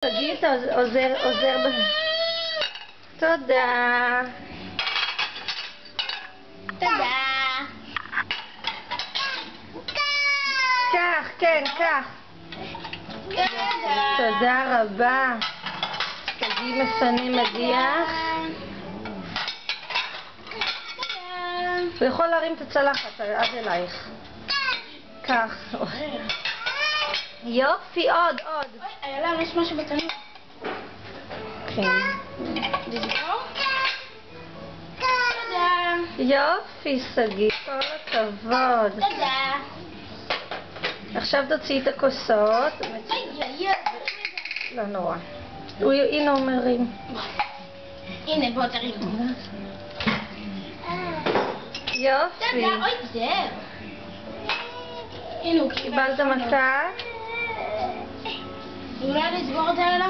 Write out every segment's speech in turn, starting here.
סגי, אתה עוזר תודה. תודה. קח, כן, קח. תודה רבה. סגי מפנה מדיח. הוא יכול להרים את הצלחת עד אלייך. קח. יופי, עוד. היה לה יש משהו בתנור. כן. לסגור? תודה. יופי, סגי, כל הכבוד. תודה. עכשיו תוציאי את הכוסות. לא נורא. הנה הוא מרים. הנה, בוא תרים. יופי. תודה, אוי, זהו. הנה, הוא קיבלת מכה? אולי לסגור את האלה?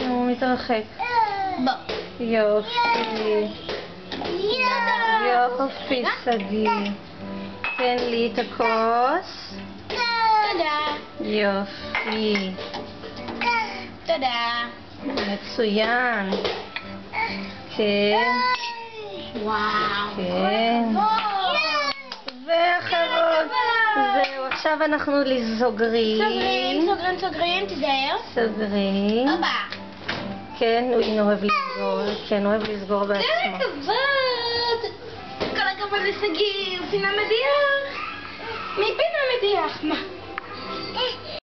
הוא מתרחק. בוא. יופי. יופי, סגי. תן לי את הכוס. תודה. יופי. תודה. מצוין. כן. וואו. כן. ואחרות. זהו, עכשיו אנחנו סוגרים. תיזהר. סוגרים. הופה. כן, הוא אוהב לסגור. כן, הוא אוהב לסגור בעצמו. כל הכבוד. כל הכבוד לשגיא. פינה מדיח. מי פינה מדיח? מה?